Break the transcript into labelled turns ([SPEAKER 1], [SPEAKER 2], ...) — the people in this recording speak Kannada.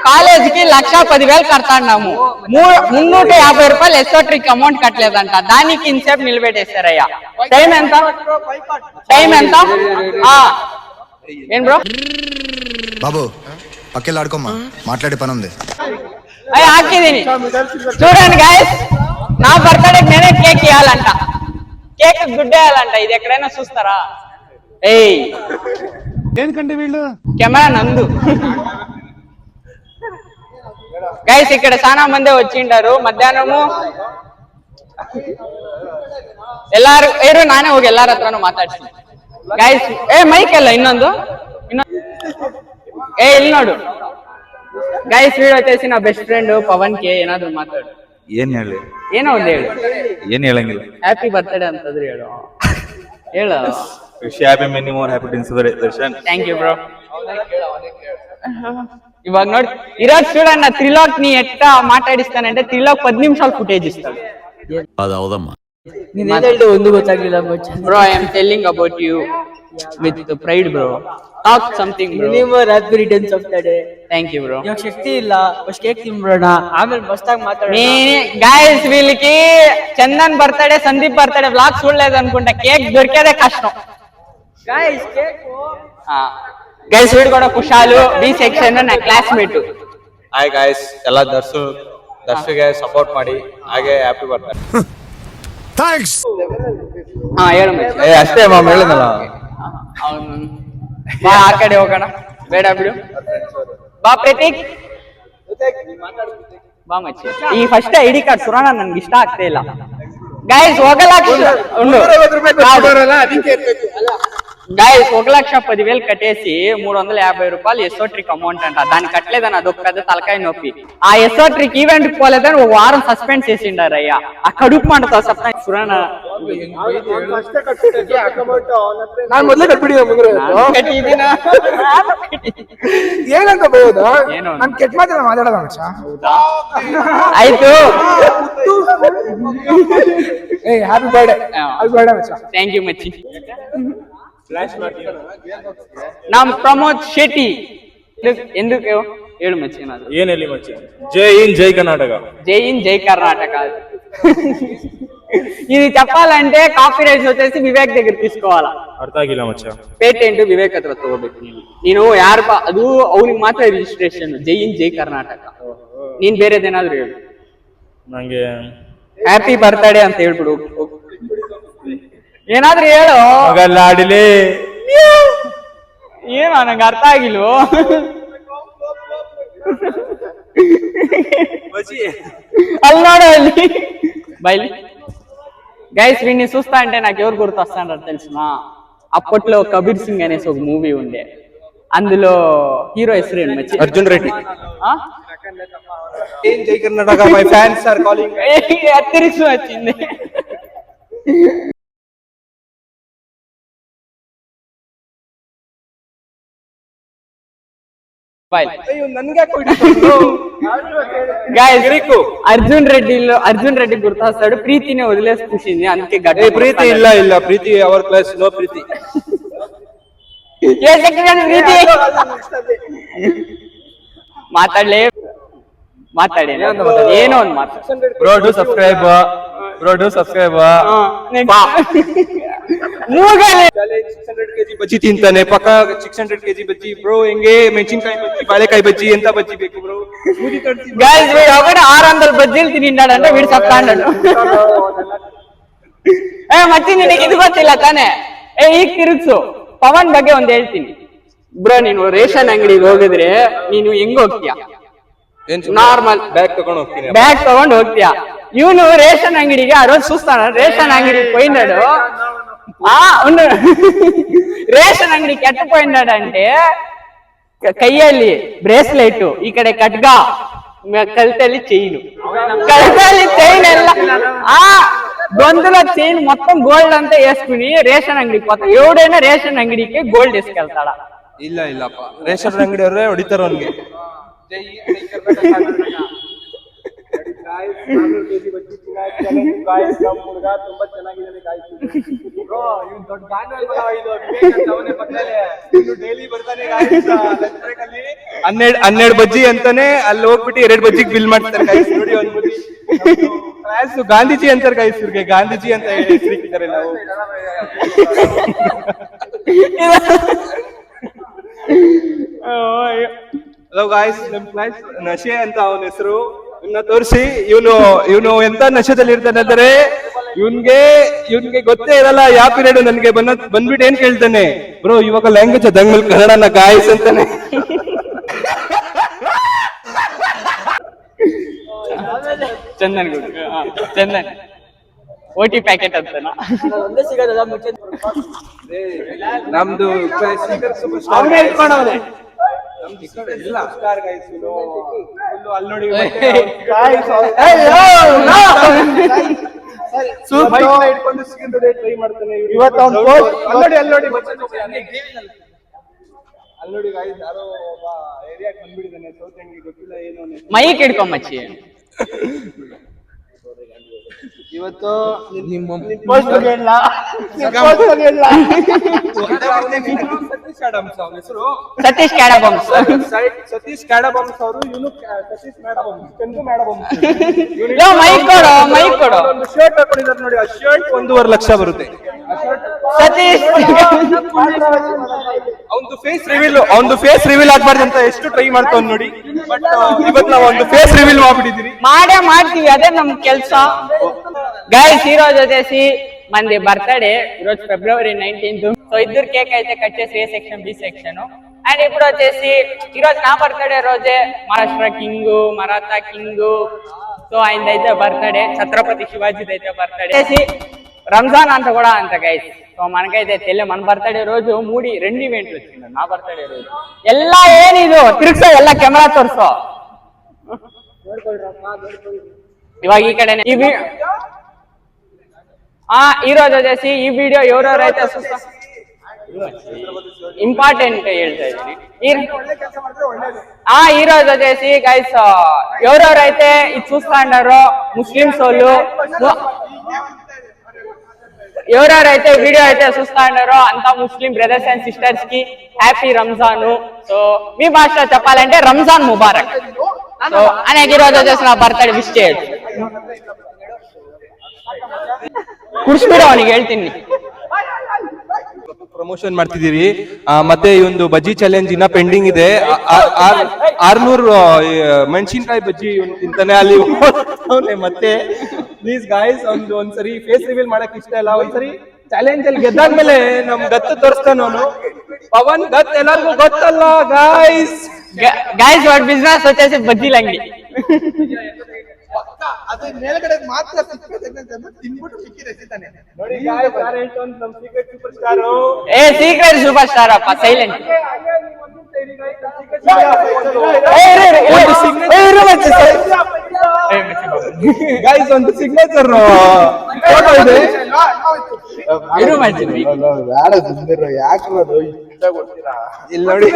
[SPEAKER 1] కాలేజీకి 1,10,000 కడతాము, 350 రూపాయలు ఎస్ఓట్రిక్ అమౌంట్ కట్టలేదంట. దానికి ఇన్సేపు నిలబెట్టేశారయ్యా. టైం ఎంత? ఏం బ్రో
[SPEAKER 2] బాబు పక్కెళ్ళి ఆడుకోమ్మా, మాట్లాడే పని ఉంది.
[SPEAKER 1] ఆకిదిని చూడండి గాయస్, నా బర్త్డేకి నేనే కేక్ ఇవ్వాలంట, కేక్ గుడ్డేయాలంట. ఇది ఎక్కడైనా చూస్తారా? ఏయ్
[SPEAKER 3] దేనికంటే వీళ్ళు
[SPEAKER 1] కెమెరా నందు. గైస్ ఇక్కడ చాలా మంది వచ్చిండారు. ಮಧ್ಯಾಹ್ನము ಎಲ್ಲಾರು ನಾನೇ ಹೋಗಿ ಎಲ್ಲಾರ ಹತ್ರನೂ ಮಾತಾಡ್ತೀನಿ ಗೈಸ್. ಮೈಕ್ ಎಲ್ಲ ಇನ್ನೊಂದು ಇಲ್ಲಿ ನೋಡು ಗೈಸ್, వీడు వచ్చేసి నా బెస్ట్ ఫ్రెండ్ పవన్ కే. ಏನಾದ್ರು ಮಾತಾಡು.
[SPEAKER 4] ಏನ್ ಹೇಳಿ?
[SPEAKER 1] ಏನೋ ಒಂದು ಹೇಳು.
[SPEAKER 4] ಏನ್ ಹೇಳಂಗಿಲ್ಲ.
[SPEAKER 1] ಹ್ಯಾಪಿ ಬರ್ತ್ಡೇ ಅಂತಂದ್ರೆ ಹೇಳು.
[SPEAKER 4] Wish happy many more happy returns Darshan.
[SPEAKER 1] Thank you bro. ఇవాళ నోడు ఈరోజు చూడండి, త్రిలోక్ ని ఎట్లా మాట్లాడిస్తానంటే త్రిలోక్ 10 నిమిషాలు ఫుటేజ్ ఇస్తాడు. Bro I'm telling about you with pride bro. Talk something bro.
[SPEAKER 5] Happy returns of the day.
[SPEAKER 1] Thank you bro.
[SPEAKER 5] ఇವಾಗ శక్తి ಇಲ್ಲ, ಫಸ್ಟ್ ಕೇಕ್ ತಿನ್ಬಿಡೋಣ, ಆಮೇಲೆ ಮಸ್ತಾಗಿ ಮಾತಾಡೋಣ.
[SPEAKER 1] గాయస్ వీళ్ళకి Chandan birthday, Sandeep birthday vlog చూడలేదు అనుకుంటా. కేక్ దొరికేదే కష్టం
[SPEAKER 5] గాయ్స్. కేక్
[SPEAKER 1] ಗೈಸ್ వీడు కూడా కుషాలు బి సెక్షన్ నా క్లాస్మేట్.
[SPEAKER 4] ಹಾಯ್ ಗೈಸ್, ಎಲ್ಲ ದರ್ಶಿಗೆ ಸಪೋರ್ಟ್ ಮಾಡಿ, ಹಾಗೆ ಹ್ಯಾಪಿ ಬರ್ತ್ಡೇ.
[SPEAKER 2] ಥ್ಯಾಂಕ್ಸ್.
[SPEAKER 1] ಹೇಳು
[SPEAKER 4] ಅಷ್ಟೇ ಮಾಮ್ ಹೇಳಿದ್ನಲ್ಲ.
[SPEAKER 1] అవును ಬಾ ಆ ಕಡೆ ಹೋಗೋಣ. ಬೇಡ ಬಿಡು, ಬಾ ಪ್ರತೀಕ್ ಬಾ ಮಚ್ಚಿ. ಈ ಫಸ್ಟ್ ಐಡಿ ಕಾರ್ಡ್ ಸುರಾಣ ನನ್ಗೆ ಇಷ್ಟ ಆಗ್ತಾ ಇಲ್ಲ ಗೈಸ್. 1,10,000 కట్టేసి 350 రూపాయలు ఎస్ఓట్రిక్ అమౌంట్ అంట. దాన్ని కట్టలేదని అదొక పెద్ద తలకాయ నొప్పి. ఆ ఎస్ఓట్రిక్ ఈవెంట్ పోలేదని ఒక వారం సస్పెండ్ చేసిండారు అయ్యా. ఆ కడుపు మంటతో సస్పెండ్ సురాణ
[SPEAKER 3] ಮೊದಲೇ ಏನಂತ ಬಹುದು. ನಾನು ಕೆಟ್ಟ ಮಾತ್ರ ಮಾತಾಡೋದ
[SPEAKER 1] ಆಯ್ತು.
[SPEAKER 3] Happy birthday.
[SPEAKER 1] ಥ್ಯಾಂಕ್ ಯು ಮಚ್ಚಿ. ನಮ್ ಪ್ರಮೋದ್ ಶೆಟ್ಟಿ ఎందుకు ಹೇಳು ಮಚ್ಚಿ.
[SPEAKER 4] ಏನ್ ಹೇಳಿ ಮಚ್ಚಿ? ಜೈ ಹಿಂದ್ ಜೈ ಕರ್ನಾಟಕ.
[SPEAKER 1] జై హింద్ జై కర్ణాటక. ఇది చెప్పాలంటే కాపీ రైట్స్ వచ్చేసి ವಿವೇಕ್ దగ్గర తీసుకోవాలా.
[SPEAKER 4] ಅರ್ಥ ಆಗಿಲ್ಲ ಮಚ್ಚ.
[SPEAKER 1] ಪೇಟೆಂಟ್ ವಿವೇಕ್ ಹತ್ರ ತಗೋಬೇಕು ನೀನು. ಯಾರು ಅದು ಅವ್ನಿಗೆ ಮಾತ್ರ ರಿಜಿಸ್ಟ್ರೇಷನ್. ಜೈ ಹಿಂದ್ ಜೈ ಕರ್ನಾಟಕ. ನೀನ್ ಬೇರೆದೇನಾದ್ರು ಹೇಳು.
[SPEAKER 4] ನಂಗೆ
[SPEAKER 1] ಹ್ಯಾಪಿ ಬರ್ತ್ಡೇ ಅಂತ ಹೇಳ್ಬಿಡು. ಏನಾದ್ರೂ ಹೇಳು.
[SPEAKER 4] ಮಗಲ್ಲಾಡಿಲಿ
[SPEAKER 1] ಏನು ನಂಗೆ ಅರ್ಥ ಆಗಿಲ್ವೋ. ಅಲ್ಲಿ ನೋಡು, ಅಲ್ಲಿ బయలు గైస్. వీడిని చూస్తా అంటే నాకు ఎవరు గుర్తొస్తాడారు తెలిసిన? అప్పట్లో కబీర్ సింగ్ అనేసి ఒక మూవీ ఉండే, అందులో హీరో ಹೆಸರು ಏನು మచ్చి?
[SPEAKER 4] ಅರ್ಜುನ್ ರೆಡ್ಡಿ.
[SPEAKER 3] ಜೈ Karnataka. My fans are calling.
[SPEAKER 1] తిరిగి వచ్చింది. అర్జున్ రెడ్డి గుర్తొస్తాడు. ప్రీతిని వదిలేసి కూర్చుంది, అందుకే గట్టి.
[SPEAKER 4] ಪ್ರೀತಿ ಇಲ್ಲ ಇಲ್ಲ ಪ್ರೀತಿ ಅವರ್ ಕ್ಲಾಸ್ ನೋ ಪ್ರೀತಿ.
[SPEAKER 1] ప్రీతి మాట్లాడలే ಏನೋ ಒಂದು ಮಾತಾಡ.
[SPEAKER 4] ಬ್ರೋ ಡು ಸಬ್ಸ್ಕ್ರೈಬ್.600 kg ಬಜ್ಜಿ ತಿಂತಾನೆ ಪಕ್ಕ. 600 kg ಬಜ್ಜಿ ಬ್ರೋ. ಹೆಂಗೆ ಮೆಣಸಿನಕಾಯಿ ಬಜ್ಜಿ, ಬಾಳೆಕಾಯಿ ಬಜ್ಜಿ, ಎಂತ ಬಜ್ಜಿ ಬೇಕು ಬ್ರೋ?
[SPEAKER 1] గైస్ వీడు ఒకటి 600 బజ్జీలు తినిండాడంటే వీడు చెప్తాడు. ಮಚ್ಚಿ ನಿನಗೆ ಇದು ಗೊತ್ತಿಲ್ಲ ತಾನೆ? ಈಗ ತಿರುಗ್ಸು. ಪವನ್ ಬಗ್ಗೆ ಒಂದ್ ಹೇಳ್ತೀನಿ ಬ್ರೋ. ನೀನು ರೇಷನ್ ಅಂಗಡಿಗೆ ಹೋಗಿದ್ರೆ ನೀನು ಹೆಂಗ್ ಹೋಗ್ತೀಯ? ನಾರ್ಮಲ್
[SPEAKER 4] ಬ್ಯಾಗ್
[SPEAKER 1] ತಗೊಂಡು ಹೋಗ್ತೀಯ. ಇವನು ರೇಷನ್ ಅಂಗಡಿಗೆ ಆ రోజు చూస్తాను. రేషన్ అంగడికి పోయినాడు. రేషన్ అంగడికి ఎట్టపోయినాడంటే కయ్ಯಲ್ಲಿ ಬ್ರೇಸ್ಲೆಟ್, ಈ ಕಡೆ ಖಡ್ಗ, ಕಲ್ತಲ್ಲಿ ಚೈನ್ ಎಲ್ಲ గొంతులో చైన్ మొత్తం గోల్డ్ అంతా వేసుకుని రేషన్ అంగడికి పోతా. ఎవడైనా రేషన్ అంగడికి గోల్డ్ వేసుకెళ్తాడా?
[SPEAKER 4] ಇಲ್ಲ ಇಲ್ಲಪ್ಪ, ರೇಷನ್ ಅಂಗಡಿ ಅವರೇ ಹೊಡಿತಾರ ಅವನಿಗೆ. ಜೈ ಕರ್ನಾಟಕ. ಗಾಯ್ಸ್ ನಮ್ಮ ಹುಡುಗ ತುಂಬಾ ಚೆನ್ನಾಗಿದ್ದಾನೆ ಗಾಯ್ಸ್ ಬ್ರೋ ಇವ್ನು ದೊಡ್ಡ ಗಾಂಡು ಅಲ್ವಾ ಇದು ವಿವೇಕ್ ಅಂತ ಅವನೇ ಪಕ್ಕದಲ್ಲೇ ಇವ್ನು ಡೈಲಿ ಬರ್ತಾನೆ ಗಾಯ್ಸ್ ಲಂಚ್ ಬ್ರೇಕ್ ಅಲ್ಲಿ 12 ಬಜ್ಜಿ ಅಂತಾನೆ ಅಲ್ಲಿ ಹೋಗ್ಬಿಟ್ಟು 2 ಬಜ್ಜಿಗೆ ಬಿಲ್ ಮಾಡ್ತಾರೆ ಗಾಯ್ಸ್ ನೋಡಿ ಒಂದು ಬಜ್ಜಿ ಕ್ಲಾಸ್ ಗಾಂಧೀಜಿ ಅಂತಾರೆ ಗಾಯ್ಸ್ ಇವ್ರಿಗೆ ಗಾಂಧೀಜಿ ಅಂತ ಹೆಸರಿಟ್ಟಿದ್ದಾರೆ ನಾವು ಹಲೋ ಗಾಯ್ಸ್ ನಮ್ ಕ್ಲಾಸ್ ನಶೆ ಅಂತ ಅವನ ಹೆಸರು ಇವನ್ನ ತೋರಿಸಿ ಇವನು ಎಂತ ನಶೆದಲ್ಲಿ ಇರ್ತಾನೆ ಅಂದ್ರೆ ಇವನ್ಗೆ ಗೊತ್ತೇ ಇರಲ್ಲ ಯಾವ ಪೀರಿಯಡ್ ನನ್ಗೆ ಬಂದ್ಬಿಟ್ಟು ಏನ್ ಕೇಳ್ತಾನೆ ಬ್ರೋ ಇವಾಗ ಲ್ಯಾಂಗ್ವೇಜ್ ಅದಂಗ್ಮೇಲೆ ಕನ್ನಡನ ಗಾಯ್ಸ್ ಅಂತಾನೆ
[SPEAKER 1] ಚಂದನ್ ಗುಡ್ ಚಂದನ್ ಓಟಿ ಪ್ಯಾಕೆಟ್ ಅಂತನಾ
[SPEAKER 5] ಒಂದೇ ಸಿಗೋದಲ್ಲ ಮುಂಚೆ
[SPEAKER 4] ನಮ್ದು
[SPEAKER 1] ಅವ್ನೇ ಇಟ್ಕೊಂಡವ್ನೆ
[SPEAKER 4] ಅಲ್ಲಿ ನೋಡಿ ಇಟ್ಕೊಂಡು ಟ್ರೈ ಮಾಡ್ತಾನೆ ಅಲ್ಲಿ ನೋಡಿ ಗಾಯ್ಸ್ ಯಾರೋ ಒಬ್ಬ ಏರಿಯಾಕ್ಕೆ ಬಂದ್ಬಿಟ್ಟಿದ್ದಾನೆ ಸೌತ್ ಇಂಡಿಯಾ ಗೊತ್ತಿಲ್ಲ ಏನು
[SPEAKER 1] ಮೈಕ್ ಹಿಡ್ಕೊಂಬಚ್ಚಿ
[SPEAKER 3] ಇವತ್ತು
[SPEAKER 1] ಸತೀಶ್ ಕ್ಯಾಡಬಮ್ಸ್
[SPEAKER 4] ಸತೀಶ್ ಕ್ಯಾಡಬಮ್ಸ್ ಅವರು ಇವನು ಸತೀಶ್ ಮ್ಯಾಡಬಮ್ಸ್ ಚಂದು ಮ್ಯಾಡಬಮ್ಸ್
[SPEAKER 1] ಮೈಕ್ ಕೊಡು
[SPEAKER 4] ಒಂದು ಶರ್ಟ್ ಹಾಕೊಂಡಿದ್ದಾರೆ ನೋಡಿ ಆ ಶರ್ಟ್ 1.5 ಲಕ್ಷ ಬರುತ್ತೆ
[SPEAKER 1] ಸತೀಶ್
[SPEAKER 4] ಅವನದು ಫೇಸ್ ರಿವೀಲ್ ಆಗ್ಬಾರ್ದು ಅಂತ ಎಷ್ಟು ಟ್ರೈ ಮಾಡ್ತಾವ್ ನೋಡಿ ಬಟ್ ಇವತ್ತು ನಾವು ಒಂದು ಫೇಸ್ ರಿವೀಲ್ ಮಾಡ್ಬಿಟ್ಟಿದೀವಿ
[SPEAKER 1] ಮಾಡ್ತೀವಿ ಅದೇ ನಮ್ ಕೆಲ್ಸ ಗೈಸ್ హీరో వచ్చేసి మంది బర్త్డే ఈరోజు ఫిబ్రవరి 19th సో ఇద్దరు కేక్ అయితే కట్ చేసి A section B section and ఇప్పుడు వచ్చేసి ఈరోజు నా బర్త్డే రోజే Maharashtra king Maratha king so ఆయనదైతే బర్త్డే ఛత్రపతి శివాజీది అయితే బర్త్డే వచ్చేసి రంజాన్ అంత కూడా అంత గైస్ సో మనకైతే తెలియ మన బర్త్డే రోజు 2 ఈವೆಂಟ್లు వచ్చింది నా బర్త్డే రోజు ಎಲ್ಲ ಏನಿದು ತಿರುಗ್ಸೋ ಎಲ್ಲ ಕ್ಯಾಮೆರಾ ತೋರ್ಸೋ ಇವಾಗ ಈ ಕಡೆ ఈ రోజు వచ్చేసి ఈ వీడియో ఎవరెవరైతే ఇంపార్టెంట్ ಹೇಳ್ತಾ ಇದ್ದೀನಿ ఈ రోజు వచ్చేసి గైస్ ఎవరెవరైతే ఇది చూస్తా ఉన్నారో ముస్లిమ్స్ వాళ్ళు ఎవరెవరైతే వీడియో అయితే చూస్తా ఉన్నారో అంతా ముస్లిం బ్రదర్స్ అండ్ సిస్టర్స్ కి హ్యాపీ రంజాన్ సో మీ భాషలో చెప్పాలంటే రంజాన్ ముబారక్ సో అనేక ఈ రోజు వచ్చేసి నా బర్త్డే విష్ చేయొచ్చు ಕುಡಿಸ್ಬಿಡು ಅವನಿಗೆ ಹೇಳ್ತೀನಿ
[SPEAKER 4] ಪ್ರಮೋಷನ್ ಮಾಡ್ತಿದ್ದೀರಿ ಮತ್ತೆ ಈ ಒಂದು ಬಜ್ಜಿ ಚಾಲೆಂಜ್ ಇನ್ನ ಪೆಂಡಿಂಗ್ ಇದೆ 600 ಮೆಣಸಿನಕಾಯಿ ಬಜ್ಜಿ ತಿಂತಾನೆ ಅಲ್ಲಿ ಮತ್ತೆ ಪ್ಲೀಸ್ ಗಾಯ್ಸ್ ಒಂದ್ಸರಿ ಫೇಸ್ ರಿವೀಲ್ ಮಾಡಕ್ ಇಷ್ಟ ಇಲ್ಲ ಒಂದ್ಸರಿ ಚಾಲೆಂಜ್ ಅಲ್ಲಿ ಗೆದ್ದಾದ್ಮೇಲೆ ನಮ್ ಗತ್ತು ತೋರಿಸ್ತಾನ ಅವನು ಪವನ್ ಗತ್ ಎಲ್ಲರಿಗೂ ಗೊತ್ತಲ್ಲ ಗಾಯ್ಸ್
[SPEAKER 1] వాడి బిజినెస్ వచ్చేసి బజ్జీల అంగడి
[SPEAKER 3] ಅದು ಮೇಲ್ಗಡೆ ಮಾತ್ರ ತಿನ್ಬಿಟ್ಟು ಸಿಕ್ಕಿದ್ದಾನೆ
[SPEAKER 4] ನೋಡಿ ಗಾಯ್ಸ್ ಯಾರು ಹೇಳ್ತಾನೆ ನಮ್ secret super star
[SPEAKER 1] secret super star ಅಪ್ಪ ಸೈಲೆಂಟ್
[SPEAKER 4] ಗಾಯ್ಸ್ ಒಂದು ಸಿಗ್ನೇಚರ್ ಫೋಟೋ ಇದೆ
[SPEAKER 3] ಯಾಕೆ ಇಲ್ಲಿ ನೋಡಿ